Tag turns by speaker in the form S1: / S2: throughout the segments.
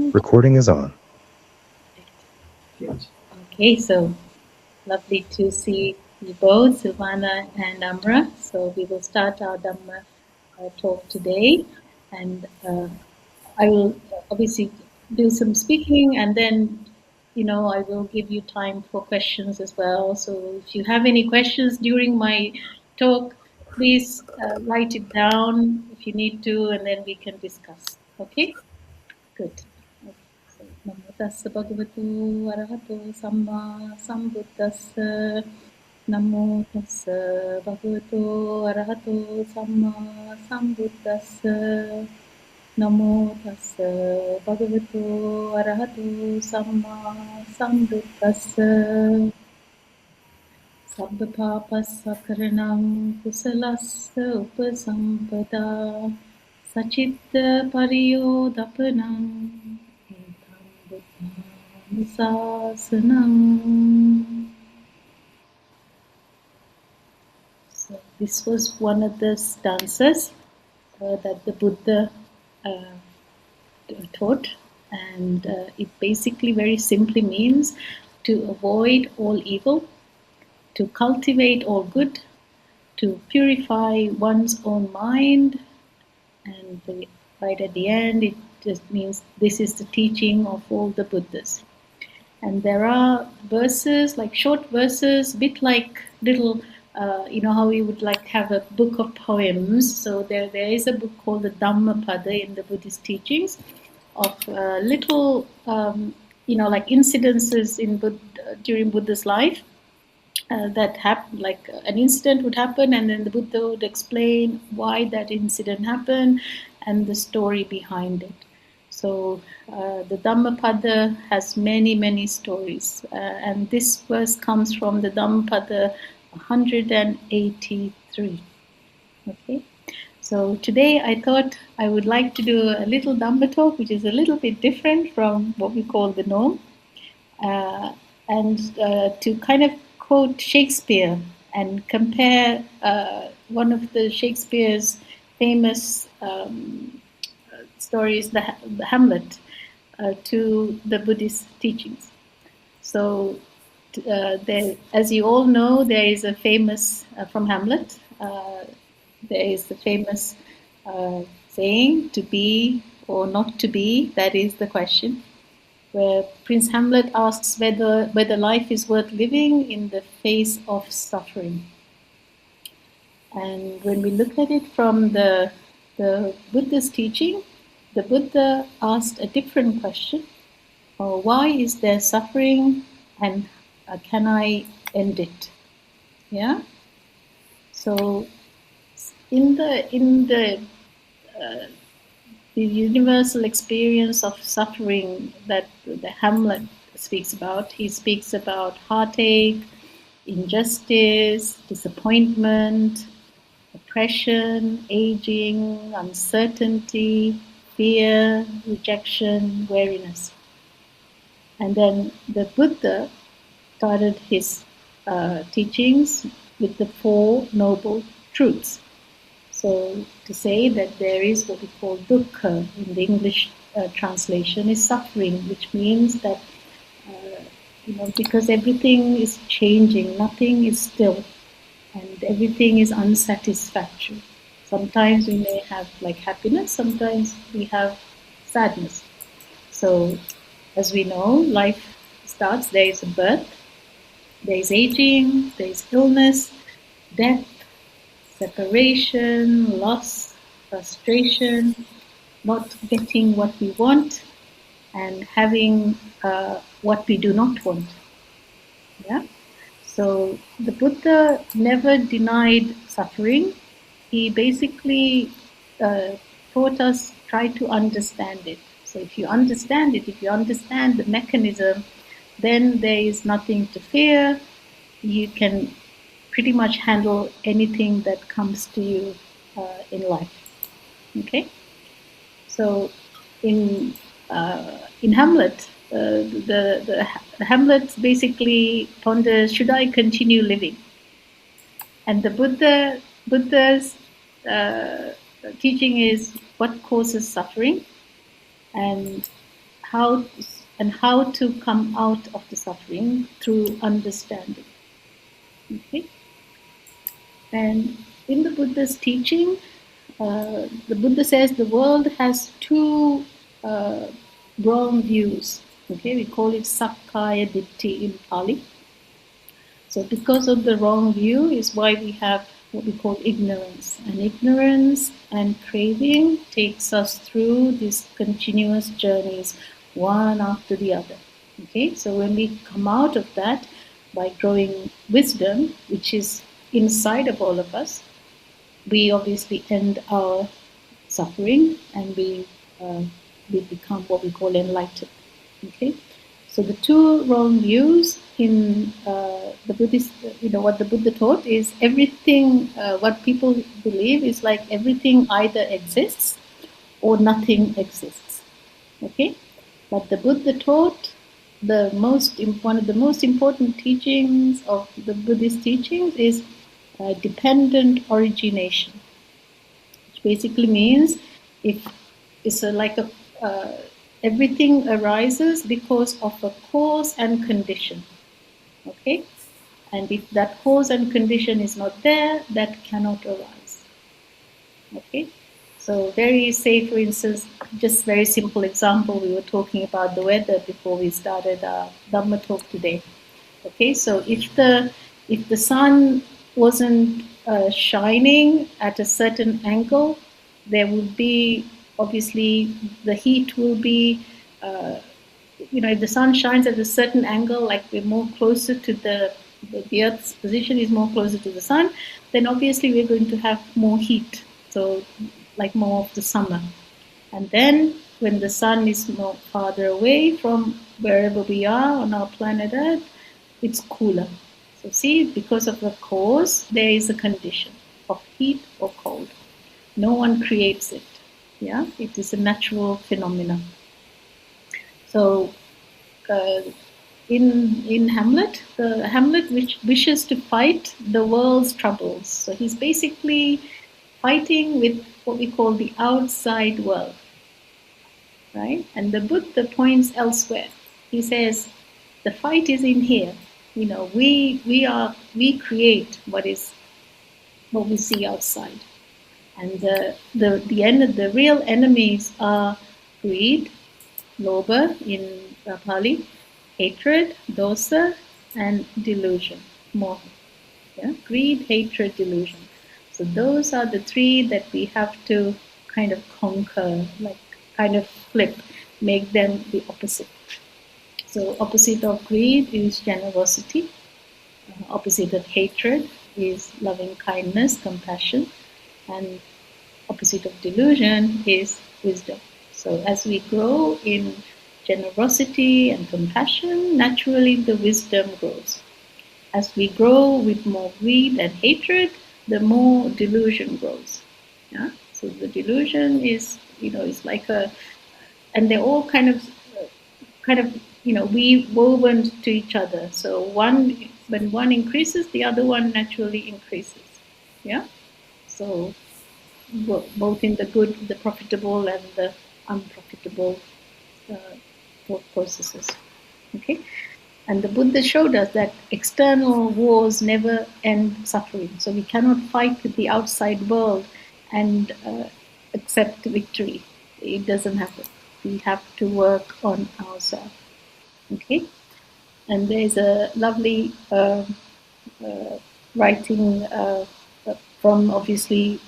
S1: Recording is on.
S2: Okay, so lovely to see you both, Silvana and Amra. So we will start our Dhamma talk today, and I will obviously do some speaking, and then I will give you time for questions as well. So if you have any questions during my talk, please write it down if you need to, and then we can discuss. Okay? Good. Okay. So, Namo tassa bhagavato arahato samma sambuddhassa. Namo tassa bhagavato arahato samma sambuddhassa. Namo tassa bhagavato arahato samma sambuddhassa. Sabba papassa karanam kusalassa upasampada. Sachitta pariyodapanam etam buddham sasanam. So this was one of the stanzas that the Buddha taught, and it basically very simply means to avoid all evil, to cultivate all good, to purify one's own mind, and right at the end it just means this is the teaching of all the Buddhas. And there are verses, like short verses, a bit like little, how we would like have a book of poems. So there is a book called the Dhammapada in the Buddhist teachings of little, like incidences during Buddha's life. That happened, like an incident would happen, and then the Buddha would explain why that incident happened and the story behind it. So the Dhammapada has many, many stories, and this verse comes from the Dhammapada 183. Okay, so today I thought I would like to do a little Dhamma talk, which is a little bit different from what we call the norm, and to kind of quote Shakespeare and compare one of the Shakespeare's famous stories, the Hamlet, to the Buddhist teachings. So, as you all know, there is a famous from Hamlet. There is the famous saying, "To be or not to be, that is the question," where Prince Hamlet asks whether life is worth living in the face of suffering. And when we look at it from the Buddha's teaching, the Buddha asked a different question: why is there suffering, and can I end it? Yeah. So in the universal experience of suffering that the Hamlet speaks about, he speaks about heartache, injustice, disappointment, oppression, aging, uncertainty, fear, rejection, weariness. And then the Buddha started his teachings with the Four Noble Truths. So to say that there is what we call dukkha in the English translation is suffering, which means that because everything is changing, nothing is still, and everything is unsatisfactory. Sometimes we may have like happiness, sometimes we have sadness. So as we know, life starts, there is a birth, there is aging, there is illness, death, separation, loss, frustration, not getting what we want, and having what we do not want. Yeah. So the Buddha never denied suffering. He basically taught us try to understand it. So if you understand it, if you understand the mechanism, then there is nothing to fear. You can pretty much handle anything that comes to you in life. Okay. So in Hamlet, the Hamlet basically ponders: should I continue living? And the Buddha's teaching is what causes suffering, and how to come out of the suffering through understanding. Okay, and in the Buddha's teaching, the Buddha says the world has two wrong views. Okay, we call it Sakkaya Ditthi in Pali. So because of the wrong view is why we have what we call ignorance. And ignorance and craving takes us through these continuous journeys, one after the other. Okay, so when we come out of that by growing wisdom, which is inside of all of us, we obviously end our suffering and we become what we call enlightened. Okay, so the two wrong views in the Buddhist, what the Buddha taught is everything. What people believe is like everything either exists or nothing exists. Okay, but the Buddha taught one of the most important teachings of the Buddhist teachings is dependent origination, which basically means if it's everything arises because of a cause and condition. Okay, and if that cause and condition is not there, that cannot arise. Okay, so for instance, just very simple example, we were talking about the weather before we started our Dhamma talk today. Okay, so if the sun wasn't shining at a certain angle, there would be obviously the heat will be if the sun shines at a certain angle, like we're more closer to the Earth's position is more closer to the sun, then obviously we're going to have more heat. So like more of the summer. And then when the sun is more farther away from wherever we are on our planet Earth, it's cooler. So see, because of the cause, there is a condition of heat or cold. No one creates it. Yeah, it is a natural phenomenon. So in Hamlet, the Hamlet which wishes to fight the world's troubles. So he's basically fighting with what we call the outside world, right? And the Buddha points elsewhere. He says, the fight is in here. We create what we see outside, and the real enemies are greed, lobha in Pali, hatred, dosa, and delusion, moha. Yeah? Greed, hatred, delusion. So those are the three that we have to kind of conquer, like kind of flip, make them the opposite. So opposite of greed is generosity. Opposite of hatred is loving kindness, compassion, and opposite of delusion is wisdom. So as we grow in generosity and compassion, naturally the wisdom grows. As we grow with more greed and hatred, the more delusion grows. Yeah. So the delusion is like and they're all kind of we woven to each other. So when one increases, the other one naturally increases. Yeah. So both in the good, the profitable, and the unprofitable thought processes. Okay. And the Buddha showed us that external wars never end suffering. So we cannot fight with the outside world and accept victory. It doesn't happen. We have to work on ourselves. Okay? And there's a lovely writing from obviously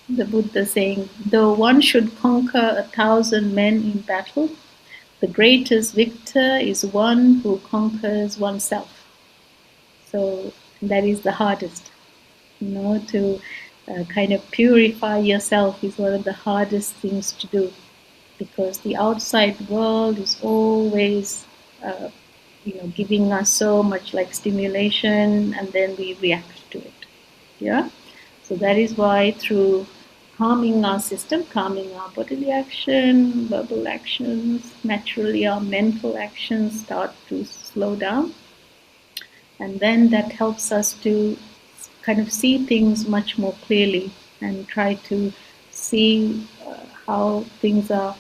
S2: the Buddha saying, though one should conquer 1,000 men in battle, the greatest victor is one who conquers oneself. So that is the hardest. To kind of purify yourself is one of the hardest things to do, because the outside world is always, giving us so much like stimulation, and then we react to it. Yeah. So that is why through calming our system, calming our bodily action, verbal actions, naturally our mental actions start to slow down. And then that helps us to kind of see things much more clearly and try to see how things are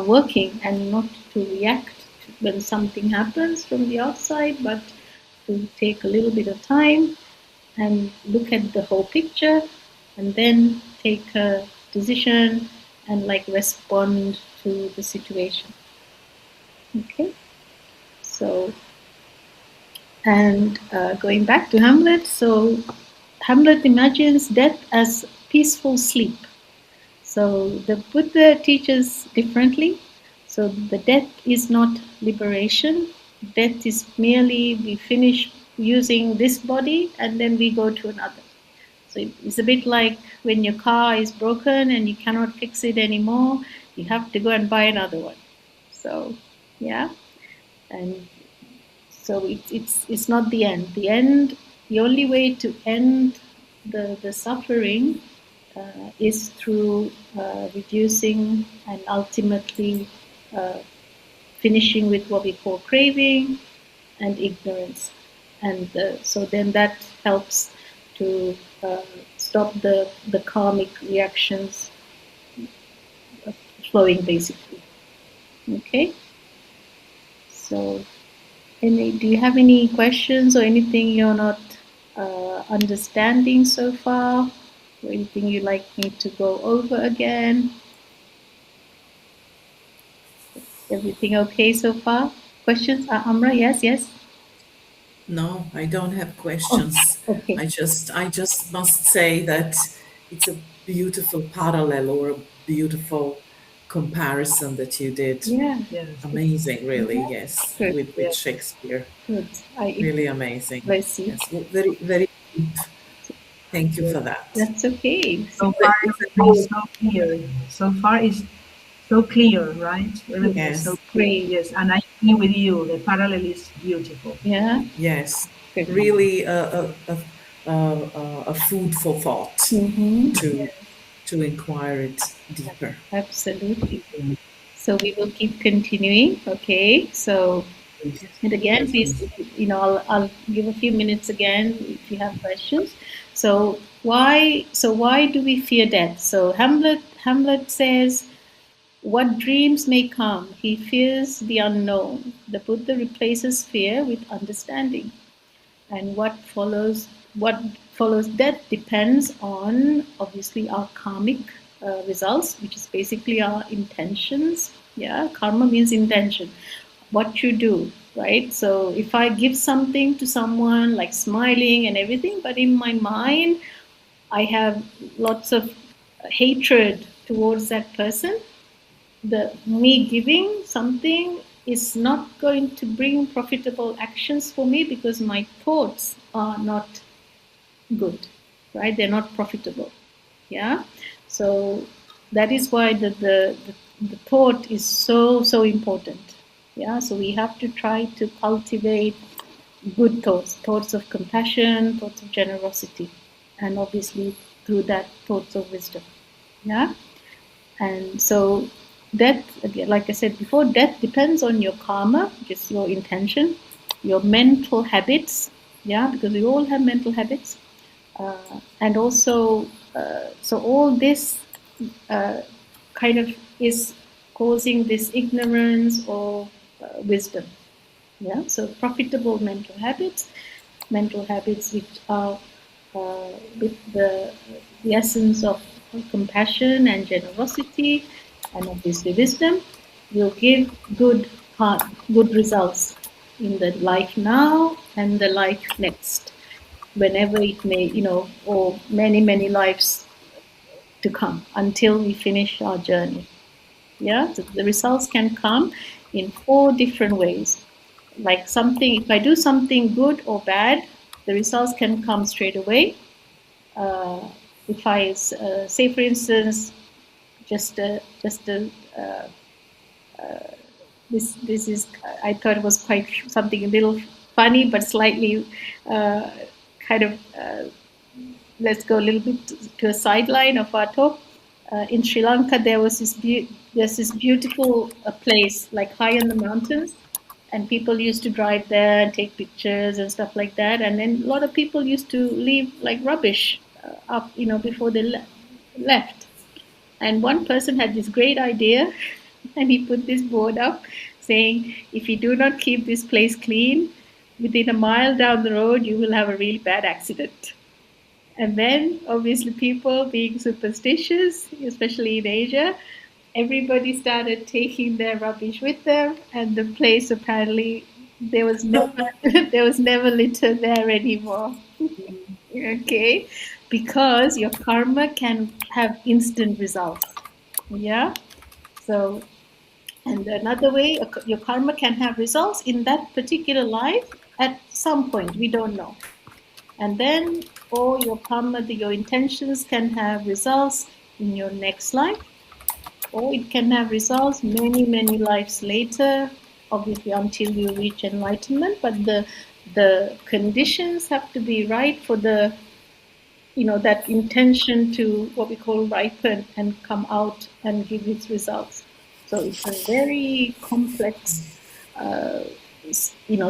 S2: working, and not to react when something happens from the outside, but to take a little bit of time and look at the whole picture and then take a decision and like respond to the situation. Okay, so and going back to Hamlet, so Hamlet imagines death as peaceful sleep. So the Buddha teaches differently. So the death is not liberation. Death is merely we finish using this body and then we go to another. So it's a bit like when your car is broken and you cannot fix it anymore, you have to go and buy another one. So yeah, and so it's not the end. The end, the only way to end the suffering is through reducing and ultimately uh, finishing with what we call craving and ignorance. And so then that helps to stop the karmic reactions flowing, basically. Okay? So, do you have any questions or anything you're not understanding so far? Or anything you'd like me to go over again? Everything okay so far? Questions? Amra, yes, yes.
S1: No, I don't have
S2: Oh,
S1: questions.
S2: okay.
S1: I just must say that it's a beautiful parallel or a beautiful comparison that you did.
S2: Yeah,
S3: Yes,
S1: Amazing, really,
S2: yeah.
S1: yes,
S2: Good,
S1: with
S3: yes.
S1: Shakespeare.
S2: good. I
S1: Really amazing.
S2: bless you.
S1: Yes, very, very deep. Thank you
S3: Yes.
S1: for that.
S2: That's okay.
S3: So
S1: But
S3: far,
S1: it's a
S3: everything is so clear. So far, is so clear, right? Everything is so
S1: yes,
S3: clear.
S2: Great.
S3: Yes, and I agree with you. The parallel is beautiful.
S2: Yeah,
S1: yes,
S2: good.
S1: really a food for thought
S2: Mm-hmm.
S1: to to inquire it deeper.
S2: Absolutely.
S3: Yes,
S2: So we will keep continuing. Okay. So,
S3: yes,
S2: and again,
S3: yes,
S2: please,
S3: please.
S2: I'll give a few minutes again if you have questions. So why do we fear death? So Hamlet says, what dreams may come? He fears the unknown. The Buddha replaces fear with understanding. And what follows death depends on obviously our karmic results, which is basically our intentions. Yeah, karma means intention, what you do, right? So if I give something to someone like smiling and everything, but in my mind I have lots of hatred towards that person, the me giving something is not going to bring profitable actions for me because my thoughts are not good, right? They're not profitable. Yeah. So that is why the thought is so important. Yeah. So we have to try to cultivate good thoughts, thoughts of compassion, thoughts of generosity, and obviously through that thoughts of wisdom. Yeah. And so death, again, like I said before, death depends on your karma, just your intention, your mental habits. Yeah, because we all have mental habits. And also, so all this uh, kind of is causing this ignorance or wisdom. Yeah, so profitable mental habits which are with the essence of compassion and generosity, and obviously wisdom, will give good results in the life now and the life next, whenever it may, or many lives to come until we finish our journey. Yeah, so the results can come in four different ways. Like something, if I do something good or bad, the results can come straight away. Uh, if I say, for instance, just a this is, I thought it was quite something a little funny, but slightly uh, kind of let's go a little bit to a sideline of our talk. In Sri Lanka, there's this beautiful place like high in the mountains, and people used to drive there and take pictures and stuff like that. And then a lot of people used to leave like rubbish up, before they left. And one person had this great idea, and he put this board up saying, if you do not keep this place clean, within a mile down the road, you will have a really bad accident. And then, obviously, people being superstitious, especially in Asia, everybody started taking their rubbish with them, and the place apparently there was never there was never litter there anymore. Okay, because your karma can have instant results. Yeah. So, and another way, your karma can have results in that particular life at some point. We don't know. And then, or your karma, your intentions can have results in your next life, or it can have results many, many lives later, obviously until you reach enlightenment. But the conditions have to be right for the that intention to what we call ripen and come out and give its results. So it's a very complex uh,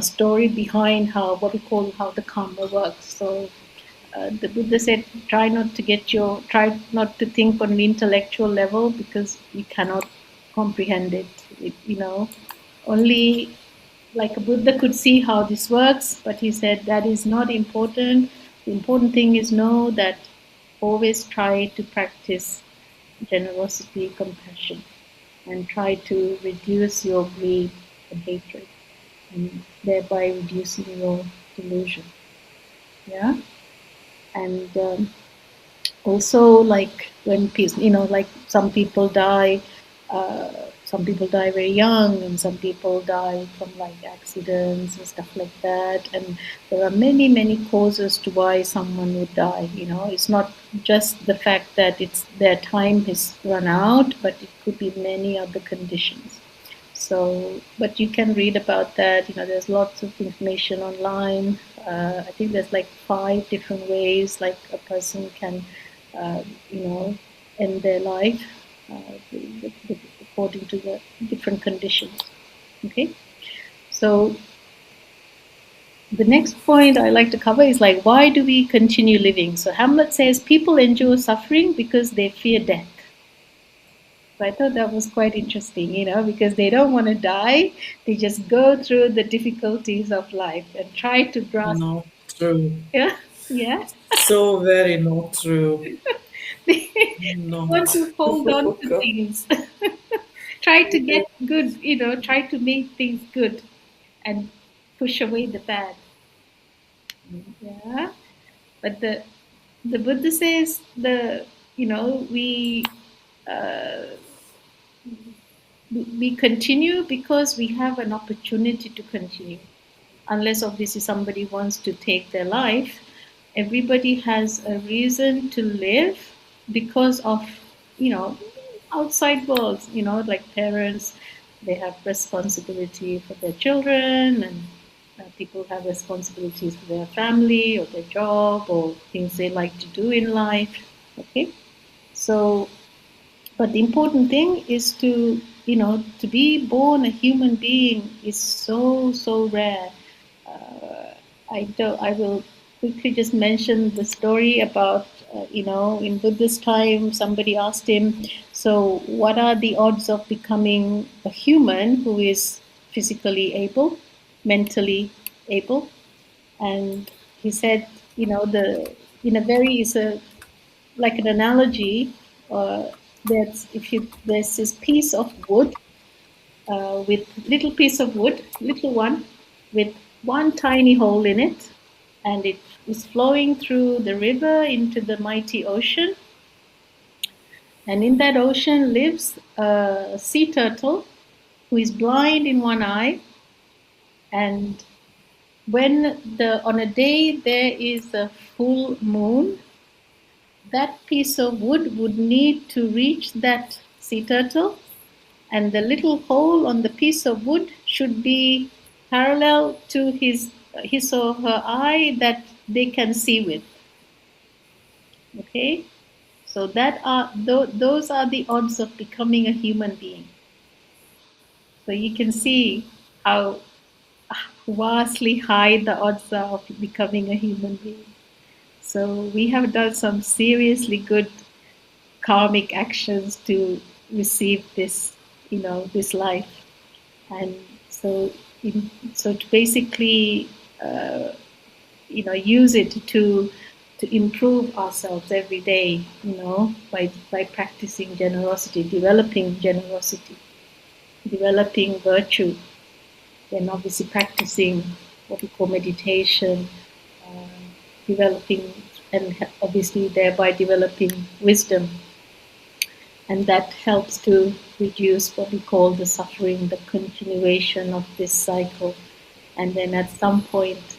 S2: story behind how what we call how the karma works. So the Buddha said, try not to think on the intellectual level because you cannot comprehend it. Only like a Buddha could see how this works, but he said that is not important. The important thing is know that always try to practice generosity, compassion, and try to reduce your greed and hatred, and thereby reducing your delusion. Yeah, and also like when peace, like some people die very young, and some people die from like accidents and stuff like that. And there are many, many causes to why someone would die. It's not just the fact that it's their time has run out, but it could be many other conditions. So, but you can read about that. There's lots of information online. I think there's like 5 different ways like a person can, uh, you know, end their life according to the different conditions. Okay, so the next point I like to cover is like, why do we continue living? So Hamlet says people endure suffering because they fear death. So I thought that was quite interesting, because they don't want to die. They just go through the difficulties of life and try to grasp.
S1: Not true.
S2: Yeah, yeah.
S1: So very not true.
S2: They want
S1: Not.
S2: to hold on
S1: Oh
S2: to
S1: God.
S2: things. Try to get good, try to make things good and push away the bad. Yeah. But the Buddha says uh, we continue because we have an opportunity to continue. Unless obviously somebody wants to take their life, everybody has a reason to live because of outside worlds. Like parents, they have responsibility for their children, and people have responsibilities for their family or their job or things they like to do in life. Okay, so but the important thing is to be born a human being is so rare. I will quickly just mention the story about, in Buddha's time, somebody asked him, so what are the odds of becoming a human who is physically able, mentally able? And he said, in a very, is a, like an analogy, that if you, there's this piece of wood, with little piece of wood, little one, with one tiny hole in it, and it is flowing through the river into the mighty ocean. And in that ocean lives a sea turtle who is blind in one eye. And when on a day there is a full moon, that piece of wood would need to reach that sea turtle, and the little hole on the piece of wood should be parallel to his or her eye that they can see with. Okay, so those are the odds of becoming a human being. So you can see how vastly high the odds are of becoming a human being. So we have done some seriously good karmic actions to receive this life. And so, to basically, use it to improve ourselves every day, by practicing generosity, developing virtue, then obviously practicing what we call meditation, uh, developing, and obviously thereby developing wisdom, and that helps to reduce what we call the suffering, the continuation of this cycle, and then at some point,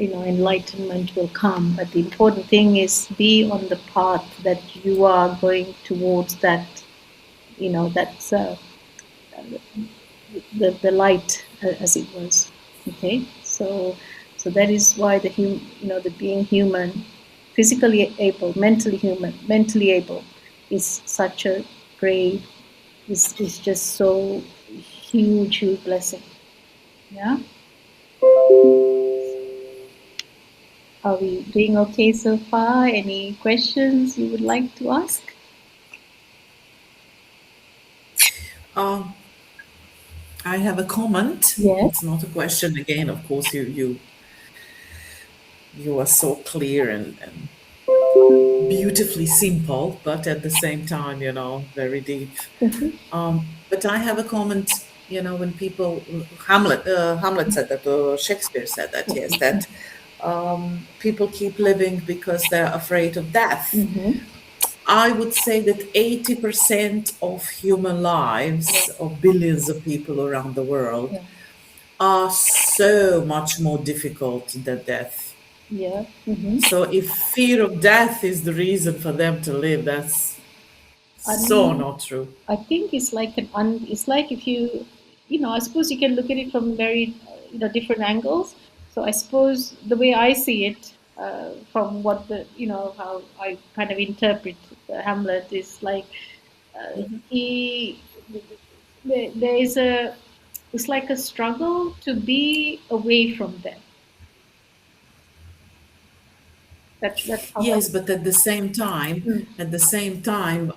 S2: enlightenment will come. But the important thing is be on the path that you are going towards, that that's the light, as it was. Okay, so that is why the being human, physically able, mentally able, is such a great, is just so huge blessing. Yeah. Are we doing okay so far? Any questions you would like to ask?
S1: Um, I have a comment.
S2: Yes.
S1: It's not a question again. Of course, you are so clear and beautifully simple, but at the same time, very deep.
S2: Mhm.
S1: But I have a comment. When people Hamlet said that, or Shakespeare said that, yes, that people keep living because they're afraid of death.
S2: Mhm.
S1: I would say that 80% of human lives, of billions of people around the world,
S2: Yeah.
S1: are so much more difficult than death.
S2: Yeah. Mhm.
S1: So if fear of death is the reason for them to live, that's
S2: I
S1: so
S2: mean,
S1: not true.
S2: I think it's like it's like if I suppose you can look at it from very, different angles. So I suppose the way I see it, from what how I kind of interpret Hamlet, is like, he there is a it's like a struggle to be away from them. That's how I.
S1: Yes, but at the same time,
S2: Mm,
S1: at the same time,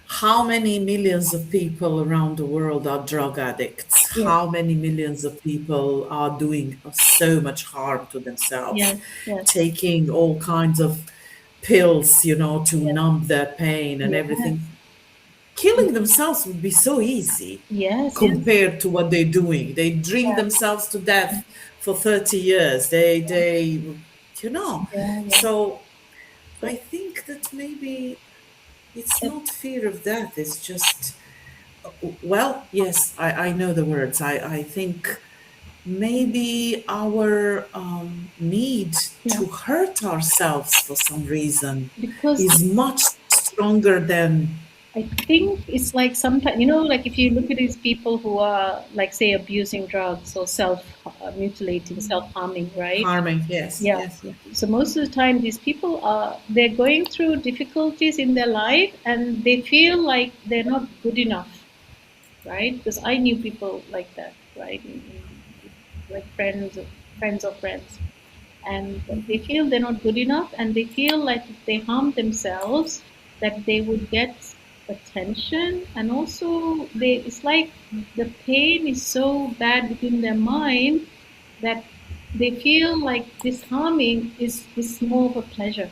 S1: how many millions of people around the world are drug addicts?
S2: yes,
S1: How many millions of people are doing so much harm to themselves,
S2: yes, yes,
S1: taking all kinds of pills, to
S2: yes,
S1: numb their pain and
S2: yes,
S1: everything? Killing themselves would be so easy
S2: yes, yes,
S1: compared to what they're doing. They drink
S2: yeah,
S1: themselves to death for 30 years. You know.
S2: yeah, yeah.
S1: So
S2: So,
S1: I think that maybe it's
S2: uh,
S1: not fear of death, it's just, well, yes, I know the words. I think maybe our need
S2: yeah,
S1: to hurt ourselves for some reason
S2: because
S1: is much stronger than
S2: I think it's like sometimes, like if you look at these people who are, like, say, abusing drugs or self-mutilating, self-harming, right?
S1: harming. Yes,
S2: Yeah.
S1: yes, yes.
S2: So most of the time, these people they're going through difficulties in their life, and they feel like they're not good enough, right? Because I knew people like that, right? Like friends of friends, and they feel they're not good enough, and they feel like if they harm themselves, that they would get attention, and also it's like the pain is so bad within their mind that they feel like this harming is more of a pleasure.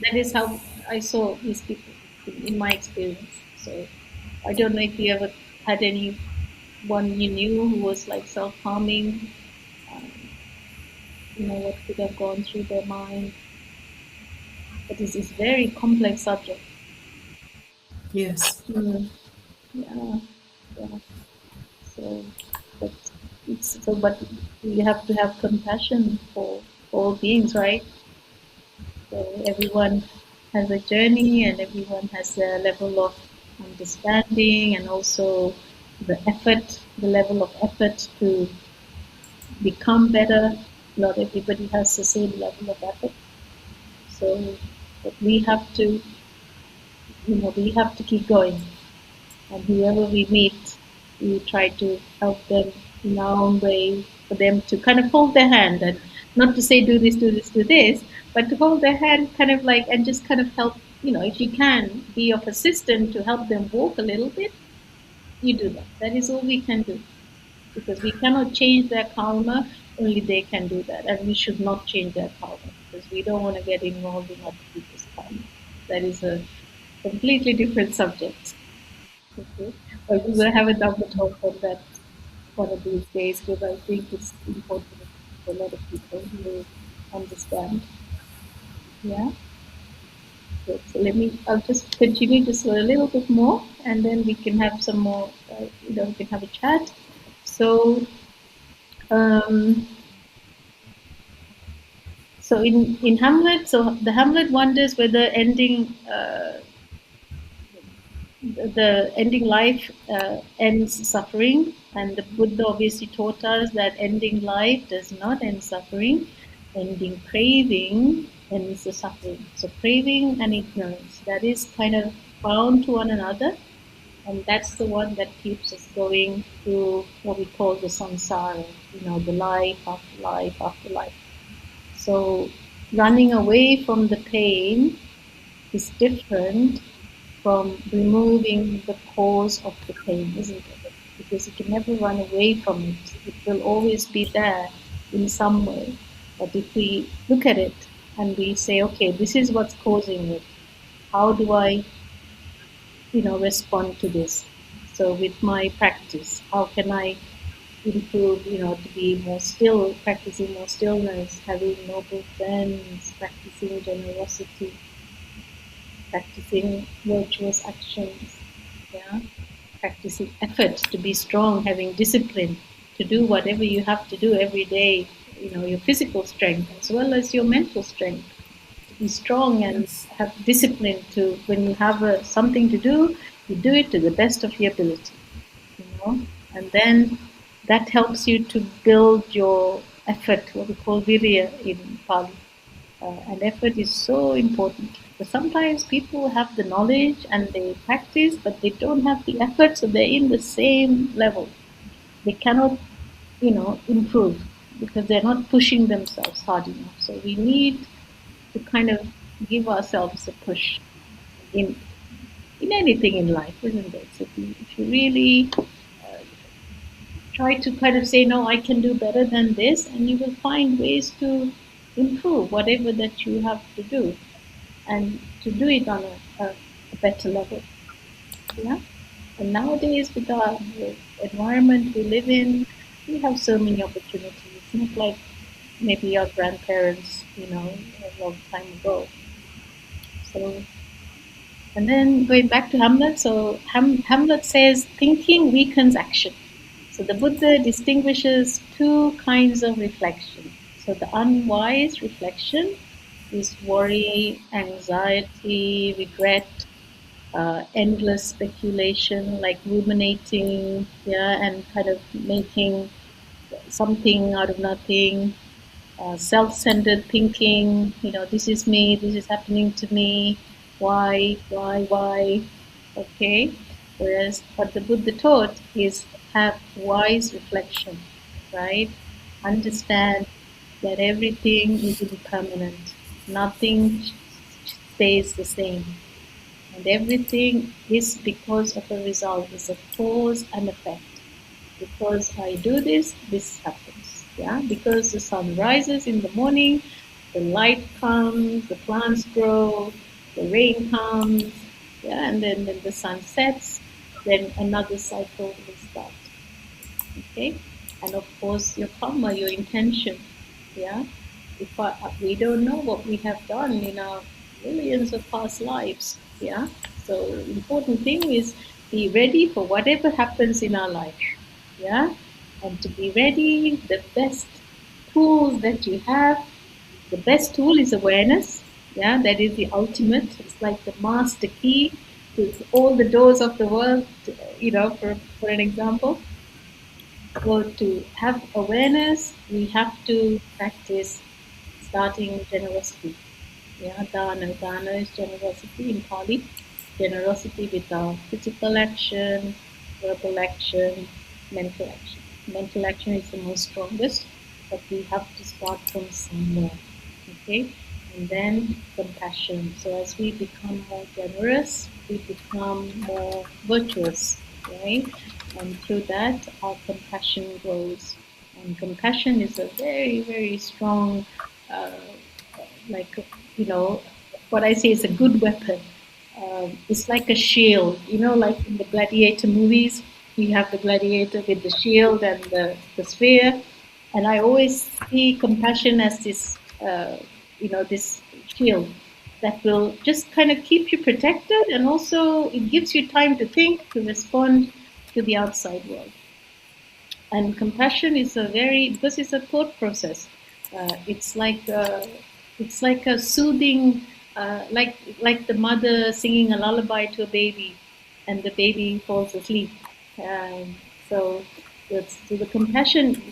S2: That is how I saw these people in my experience. So I don't know if you ever had anyone you knew who was like self-harming, um, what could have gone through their mind. But it's a very complex subject.
S1: Yes.
S2: Mm, yeah, yeah. So, but but we have to have compassion for all beings, right? So everyone has a journey, and everyone has a level of understanding, and also the level of effort to become better. Not everybody has the same level of effort. So, but we have to keep going. And whoever we meet, we try to help them in our own way, for them to kind of hold their hand, and not to say do this, do this, do this, but to hold their hand, kind of like, and just kind of help. if you can be of assistance to help them walk a little bit, you do that. That is all we can do, because we cannot change their karma. Only they can do that, and we should not change their karma because we don't want to get involved in other people's karma. That is a completely different subject. Okay, but we will have a double talk on that one of these days because I think it's important for a lot of people to understand. Yeah. Good. So I'll just continue just for a little bit more and then we can have some more, we can have a chat. So, um, so in Hamlet, so the Hamlet wonders whether the ending life ends suffering, and the Buddha obviously taught us that ending life does not end suffering. Ending craving ends the suffering. So craving and ignorance, that is kind of bound to one another, and that's the one that keeps us going through what we call the samsara, the life after life after life. So running away from the pain is different from removing the cause of the pain, isn't it? Because you can never run away from it. It will always be there in some way. But if we look at it and we say, okay, this is what's causing it, how do I, respond to this? So with my practice, how can I improve, to be more still, practicing more stillness, having noble friends, practicing generosity, practicing virtuous actions, yeah, practicing effort to be strong, having discipline to do whatever you have to do every day, your physical strength as well as your mental strength, to be strong and
S1: Yes.
S2: have discipline to, when you have something to do, you do it to the best of your ability, and then that helps you to build your effort, what we call virya in Pali. And effort is so important. But sometimes people have the knowledge and they practice, but they don't have the effort, so they're in the same level. They cannot, improve because they're not pushing themselves hard enough. So we need to kind of give ourselves a push in in anything in life, isn't it? So if you really try to kind of say, no, I can do better than this, and you will find ways to improve whatever that you have to do and to do it on a better level. Yeah. And nowadays, with the environment we live in, we have so many opportunities. It's not like maybe our grandparents, a long time ago. So, and then going back to Hamlet, so Hamlet says thinking weakens action. So the Buddha distinguishes two kinds of reflection. So the unwise reflection is worry, anxiety, regret, endless speculation, like ruminating, yeah, and kind of making something out of nothing, self-centered thinking, this is me, this is happening to me, why, okay. Whereas what the Buddha taught is have wise reflection, right? Understand that everything is impermanent, nothing stays the same, and everything is because of a result, is a cause and effect. Because I do this, this happens. Yeah, because the sun rises in the morning, the light comes, the plants grow, the rain comes, yeah, and then the sun sets, then another cycle will start. Okay, and of course your karma, your intention, yeah. If we don't know what we have done in our millions of past lives, yeah. So important thing is be ready for whatever happens in our life, yeah, and to be ready. The best tools that you have, the best tool is awareness, yeah. That is the ultimate. It's like the master key to all the doors of the world, for an example. So to have awareness, we have to practice starting generosity. Yeah, dana. Dana is generosity in Pali. Generosity with our physical action, verbal action, mental action. Mental action is the most strongest, but we have to start from somewhere. Okay? and then compassion. So as we become more generous, we become more virtuous, right? And through that, our compassion grows. And compassion is a very, very strong, uh, like, you know, what I say is a good weapon. It's like a shield, like in the gladiator movies, you have the gladiator with the shield and the spear. And I always see compassion as this, this shield that will just kind of keep you protected, and also it gives you time to think, to respond to the outside world. And compassion is because it's a thought process. It's like a soothing, like the mother singing a lullaby to a baby, and the baby falls asleep. Um, so, so the compassion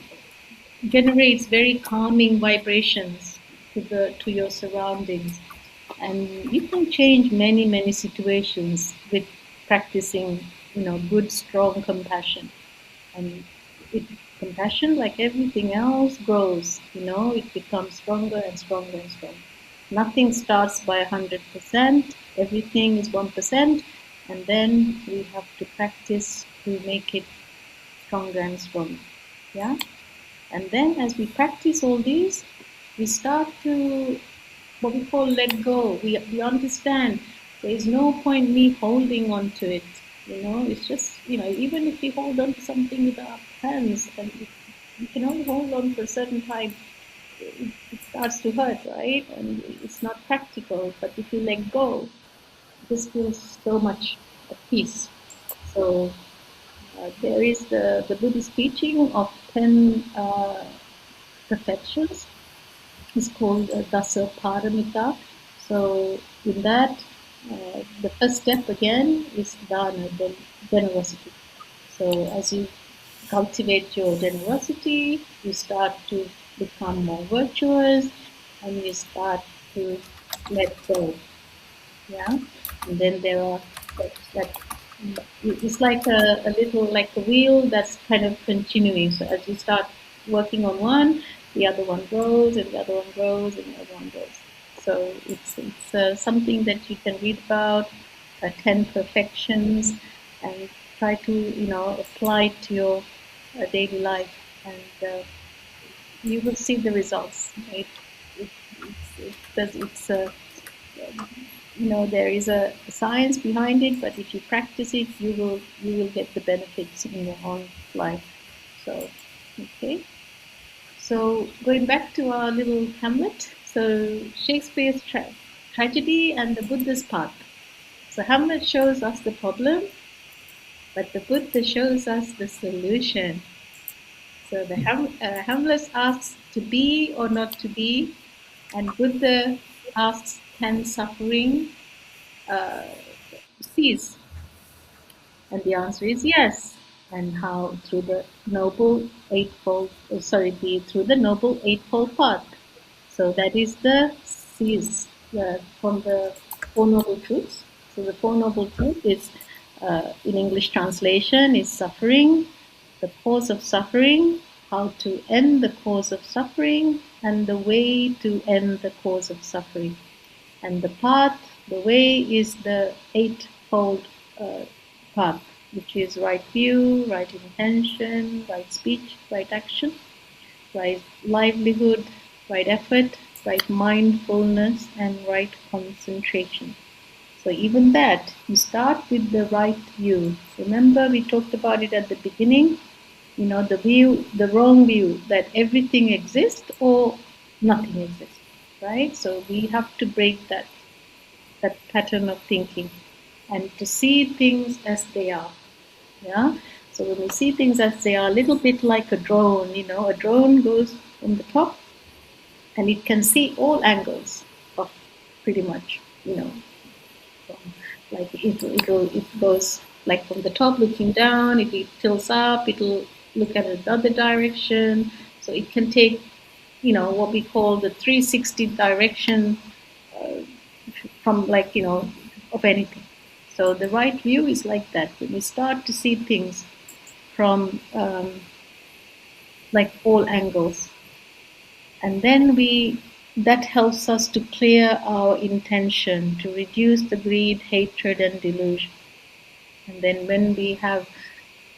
S2: generates very calming vibrations to your surroundings, and you can change many situations with practicing, good strong compassion. And it, compassion, like everything else, grows. It becomes stronger and stronger and stronger. Nothing starts by 100%. Everything is 1%, and then we have to practice to make it stronger and stronger. Yeah. And then as we practice all these, we start to what we call let go. We understand there is no point me holding on to it. It's just, even if we hold on to something with our hands, and you can only hold on for a certain time, it starts to hurt, right? And it's not practical. But if you let go, this feels so much at peace. So there is the Buddhist teaching of 10 perfections. It's called Vassa Paramita. So in that, the first step again is dana, generosity. So as you cultivate your generosity, you start to become more virtuous, and you start to let go. Yeah, and then there are that it's like a little like a wheel that's kind of continuing. So as you start working on one, the other one grows, and the other one grows, and the other one grows. So it's something that you can read about, 10 perfections, and try to apply it to your daily life, and you will see the results. Right? It's there is a science behind it, but if you practice it, you will get the benefits in your own life. So, okay. So going back to our little Hamlet. So Shakespeare's tragedy and the Buddha's path. So Hamlet shows us the problem, but the Buddha shows us the solution. So the Hamlet asks to be or not to be, and Buddha asks, can suffering cease? And the answer is yes. And how? Through the through the noble eightfold path. So that is the cease from the Four Noble Truths. So the Four Noble Truths is, in English translation, is suffering, the cause of suffering, how to end the cause of suffering, and the way to end the cause of suffering. And the path, the way, is the eightfold path, which is right view, right intention, right speech, right action, right livelihood, right effort, right mindfulness, and right concentration. So even that, you start with the right view. Remember, we talked about it at the beginning. The wrong view that everything exists or nothing exists, right? So we have to break that pattern of thinking, and to see things as they are. Yeah. So when we see things as they are, a little bit like a drone. A drone goes from the top, and it can see all angles of pretty much. From, like it goes like from the top looking down. If it tilts up, it'll look at another direction. So it can take, what we call the 360 direction from of anything. So the right view is like that. When we start to see things from like all angles, and then we that helps us to clear our intention, to reduce the greed, hatred, and delusion. And then when we have,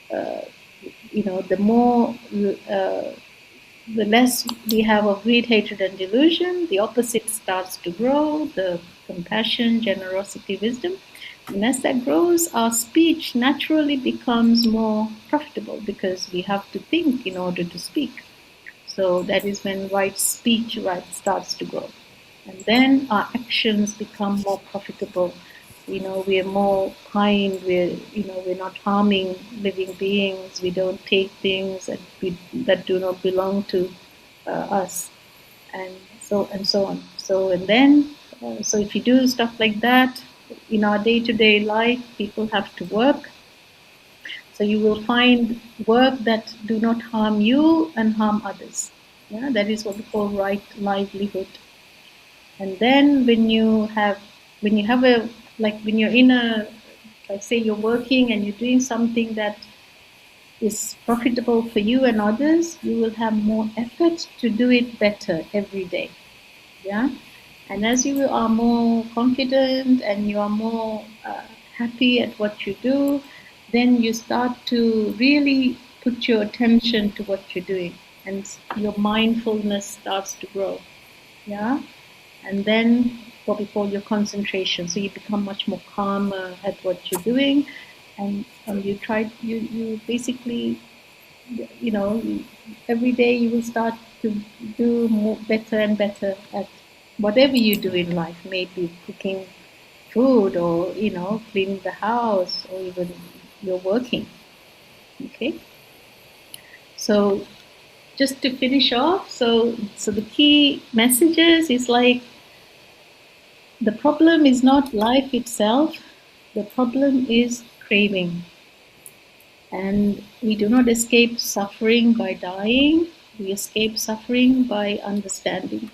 S2: the more, the less we have of greed, hatred, and delusion, the opposite starts to grow, the compassion, generosity, wisdom. And as that grows, our speech naturally becomes more profitable because we have to think in order to speak. So that is when right speech starts to grow. And then our actions become more profitable. We are more kind, we're not harming living beings, we don't take things that do not belong to us, and so on. So if you do stuff like that in our day-to-day life, people have to work. So you will find work that do not harm you and harm others. Yeah, that is what we call right livelihood. And then when you have a like when you're in a like say you're working and you're doing something that is profitable for you and others, you will have more effort to do it better every day. Yeah. And as you are more confident and you are more happy at what you do, then you start to really put your attention to what you're doing, and your mindfulness starts to grow. Yeah. And then what we call your concentration. So you become much more calmer at what you're doing, and you basically, every day you will start to do more better and better at whatever you do in life, maybe cooking food or cleaning the house, or even you're working. Okay, so just to finish off, so the key messages is like, the problem is not life itself, the problem is craving. And we do not escape suffering by dying, we escape suffering by understanding.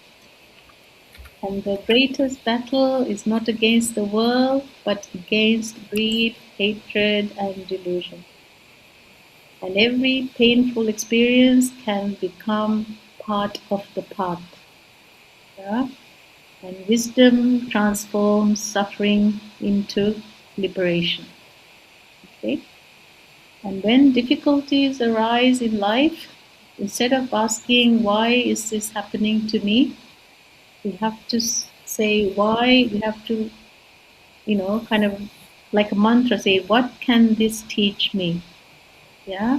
S2: And the greatest battle is not against the world, but against greed, hatred, and delusion. And every painful experience can become part of the path. Yeah? And wisdom transforms suffering into liberation. Okay? And when difficulties arise in life, instead of asking, why is this happening to me? We have to say why. We have to, kind of like a mantra, say, what can this teach me? Yeah.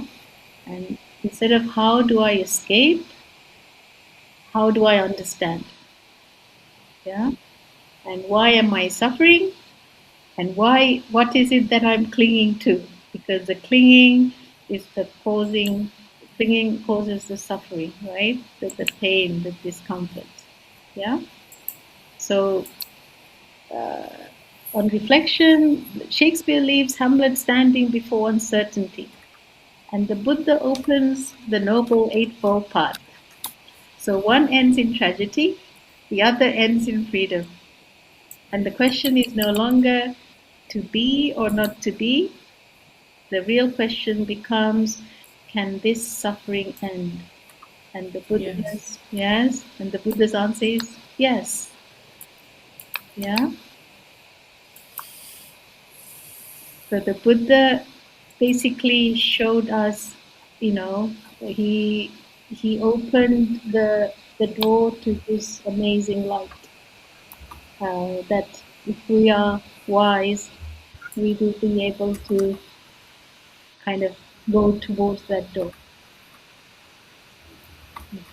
S2: And instead of how do I escape, how do I understand? Yeah. And why am I suffering? And what is it that I'm clinging to? Because the clinging is clinging causes the suffering, right? The pain, the discomfort. Yeah. So, on reflection, Shakespeare leaves Hamlet standing before uncertainty, and the Buddha opens the Noble Eightfold Path. So one ends in tragedy, the other ends in freedom. And the question is no longer to be or not to be. The real question becomes, can this suffering end? And the
S1: Yes.
S2: Buddha's, yes, and the Buddha's answer is yes. Yeah. So the Buddha basically showed us, he opened the door to this amazing light. That if we are wise, we will be able to kind of go towards that door.